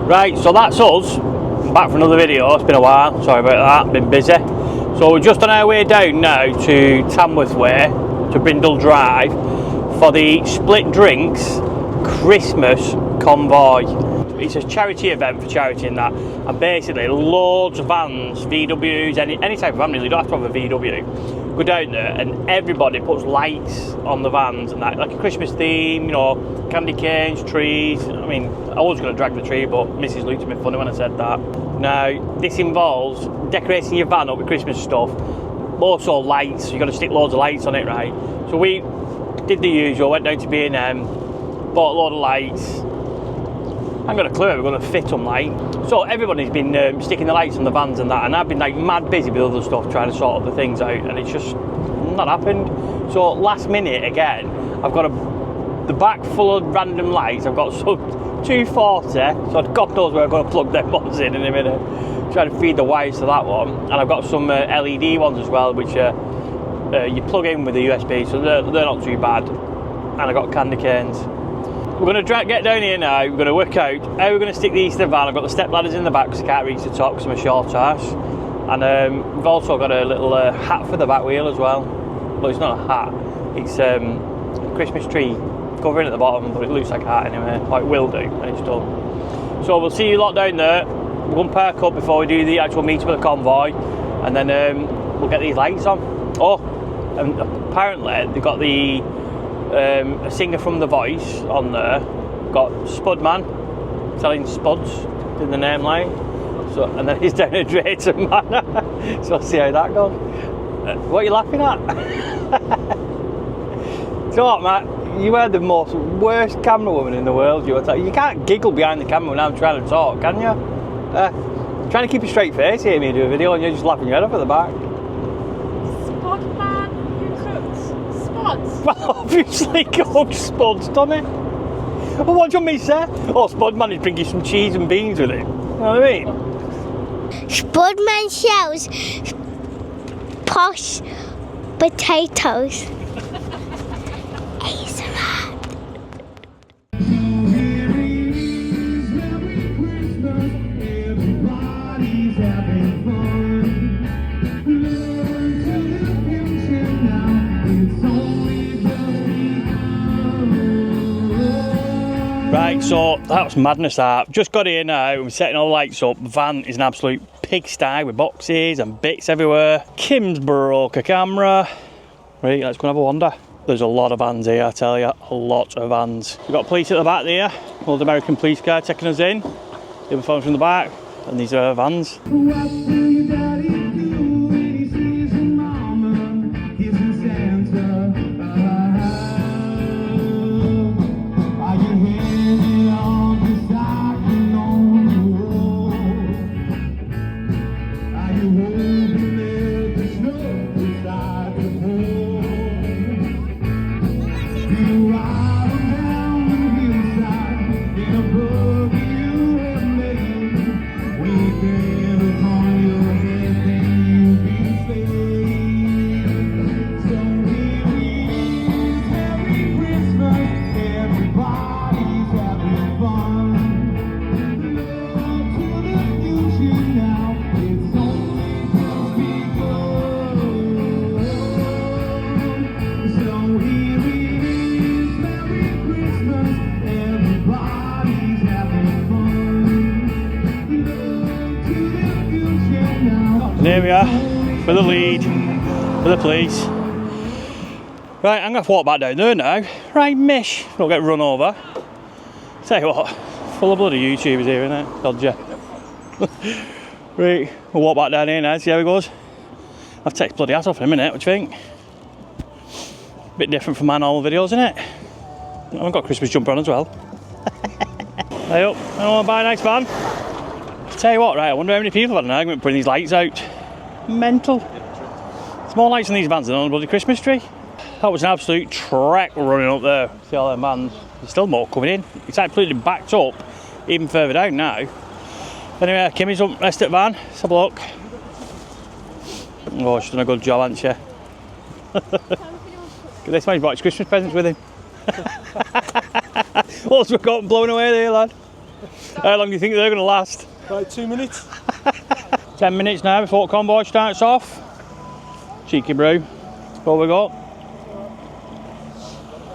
Right, so that's us. I'm back for another video. It's been a while. Sorry about that. Been busy. So we're just on our way down now to Tamworth Way, to Brindle Drive, for the Split Drinks Christmas Convoy. It's a charity event for charity and that, and basically loads of vans, VWs, any type of van really, you don't have to have a VW, go down there and everybody puts lights on the vans and that, like a Christmas theme, you know, candy canes, trees. I mean, I was going to drag the tree, but Mrs. looked at me funny when I said that. Now, this involves decorating your van up with Christmas stuff, also lights. You've got to stick loads of lights on it, right? So we did the usual, went down to B&M, bought a load of lights. I haven't got a clue how we're going to fit them, like. So everybody's been sticking the lights on the vans and that, and I've been like mad busy with other stuff trying to sort the things out, and it's just not happened. So last minute again, I've got the back full of random lights. I've got some 240, so God knows where I'm going to plug them ones in a minute. Trying to feed the wires to that one, and I've got some LED ones as well, which you plug in with the USB, so they're not too bad. And I've got candy canes. We're going to get down here now. We're going to work out how we're going to stick these to the van. I've got the step ladders in the back because I can't reach the top because I'm a short ass. And we've also got a little hat for the back wheel as well. Well, it's not a hat. It's a Christmas tree covering at the bottom, but it looks like a hat anyway. Like it will do when it's done. So we'll see you lot down there. We're going to park up before we do the actual meeting with the convoy. And then we'll get these lights on. Oh, and apparently they've got the... a singer from The Voice on there. Got Spud Man selling spuds in the name line. So, and then he's down at Drayton Manor. So I'll see how that goes. What are you laughing at? So what, Matt? You are the worst camera woman in the world. You can't giggle behind the camera when I'm trying to talk, can you? Trying to keep a straight face here, me do a video, and you're just laughing your head off at the back. Spud Man who cooks spuds. Well, obviously cooked spuds, doesn't it? Well, what do you want me to say? Oh, Spud Man is bringing some cheese and beans with him. You know what I mean? Spud Man sells posh potatoes. ASMR. Right, so that was madness that. Just got here now, we're setting all the lights up. The van is an absolute pigsty with boxes and bits everywhere. Kim's broke a camera. Right, let's go and have a wander. There's a lot of vans here, I tell you, a lot of vans. We've got police at the back there, old American police car taking us in. The other phones from the back, and these are our vans. There we are, for the lead, for the police. Right, I'm going to walk back down there now. Right, mish, don't get run over. Tell you what, full of bloody YouTubers here, isn't it? Dodger. Right, we'll walk back down here now, see how it goes. I've taken bloody hat off in a minute, what do you think? Bit different from my normal videos, isn't it? I've got a Christmas jumper on as well. Hey up, I want to buy a nice van. Tell you what, right, I wonder how many people have had an argument putting these lights out. Mental. There's more lights on these vans than on the bloody Christmas tree. That was an absolute trek running up there. See all them vans. There's still more coming in. It's absolutely backed up even further down now. Anyway, Kimmy's up rest at van. Let's have a look. Oh, she's done a good job, hasn't she? This man's brought his Christmas presents with him. What's we got blown away there, lad? How long do you think they're going to last? About 2 minutes. 10 minutes now before convoy starts off. Cheeky brew. What we got?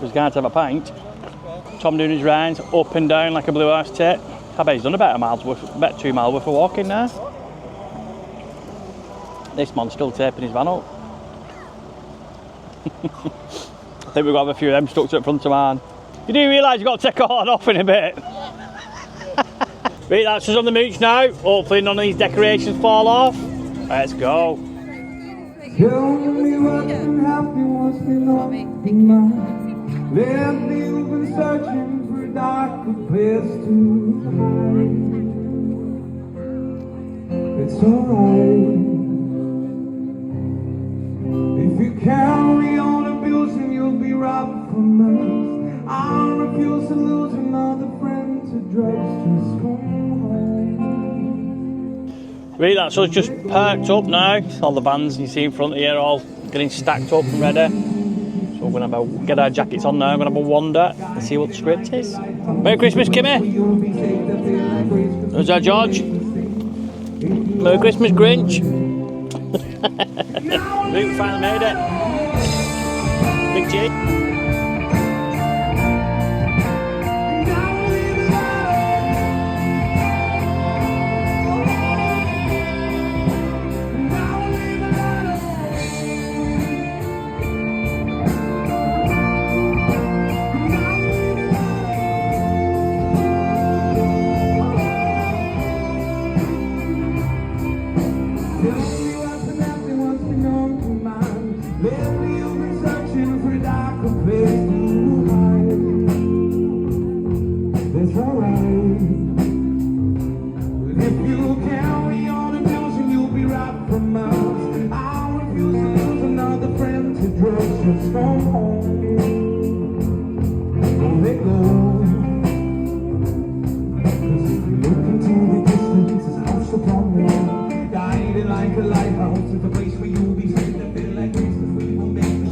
He's going to have a pint. Tom doing his rounds up and down like a blue house tit. I bet he's done about 2 miles worth of walking now. This man's still taping his van up. I think we've got to have a few of them stuck to the front of mine. You do realise you've got to take a horn off in a bit? Right, that's us on the mooch now. Hopefully none of these decorations fall off. Let's go. Tell me what happiness been on my mind. Lately you've been searching for a darker place to hide. It's alright. If you carry on abusing, you'll be robbed from us. I refuse to lose another friend to drugs. Just come home. Right, that's us just parked up now. All the vans you see in front here are all getting stacked up and ready. So we're going to get our jackets on now. I'm going to have a wander and see what the script is. Merry Christmas, Kimmy. There's our George. Merry Christmas, Grinch. Right, we finally made it. Big G.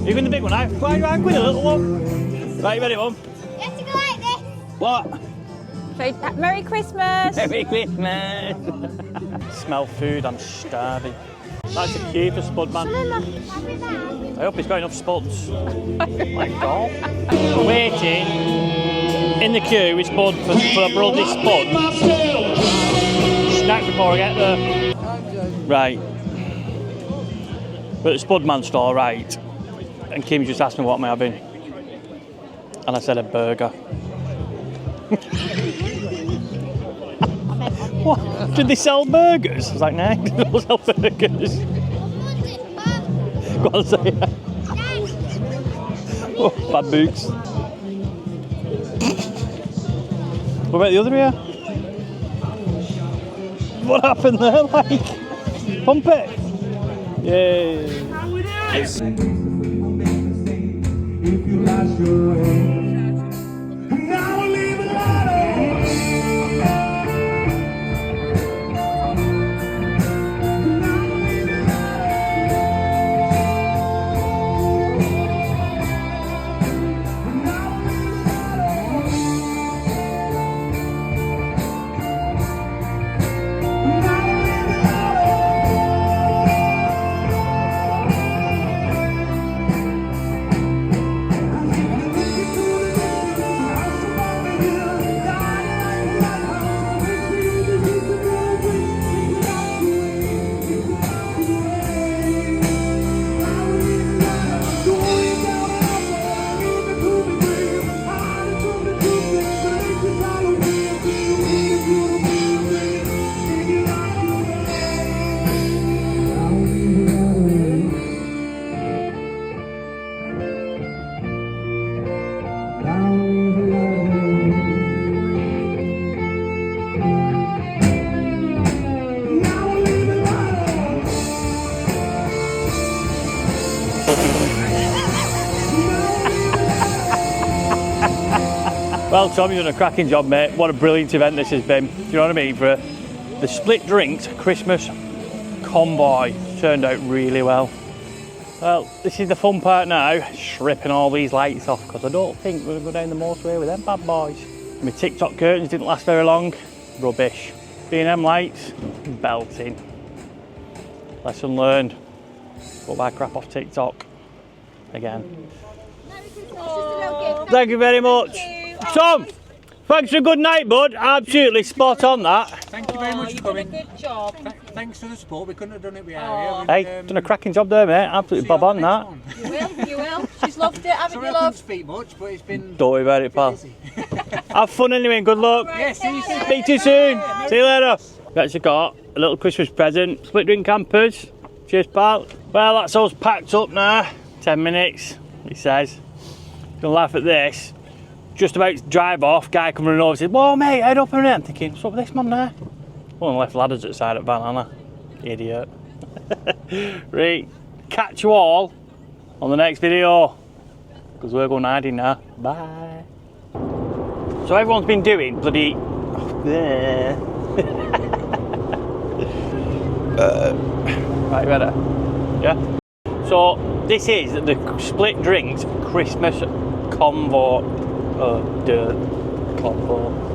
You're in the big one now. Why are you angry with the little one? Right, you ready, Mum? You have to go like this. What? So, Merry Christmas! Merry Christmas! Smell food, I'm starving. That's a queue for Spud, man. I hope he's got enough spuds. My God. Waiting in the queue with Spud for a bloody Spud. Snack before I get there. Right. But the Spud man store, right. And Kim just asked me what am I having. And I said a burger. What? Did they sell burgers? I was like, nah, they don't sell burgers. Go on, say it. Oh, bad boots. What about the other ear? What happened there? Like, pump it. Yay. If you lost your way. Well, Tom, you've done a cracking job, mate. What a brilliant event this has been. Do you know what I mean? For the Split Drinks Christmas Convoy. Turned out really well. Well, this is the fun part now, stripping all these lights off, because I don't think we're going to go down the motorway with them bad boys. My TikTok curtains didn't last very long. Rubbish. B&M lights, belting. Lesson learned. Go buy crap off TikTok. Again. Thank you very much. Tom, thanks for a good night, bud. Absolutely spot on that. Thank you very much for coming. Good job. Thanks for the support. We couldn't have done it without you. Hey, done a cracking job there, mate. Absolutely bob on that. You will. She's loved it, haven't Sorry, you, I couldn't love? speak much, but it's been Don't worry about it, pal. busy. Have fun anyway and good luck. Yeah, see you soon. Speak to you soon. See you later. We actually got a little Christmas present. Split drink campers. Cheers, pal. Well, that's us packed up now. 10 minutes, he says. Gonna laugh at this. Just about to drive off, guy come running over and said, whoa, mate, head up a minute. I'm thinking, what's up with this man there? One left ladders at the side of Van Anna. Idiot. Right, catch you all on the next video. Because we're going hiding now. Bye. So everyone's been doing bloody... right, better. Yeah? So this is the Split Drinks Christmas Convoy. Convoy.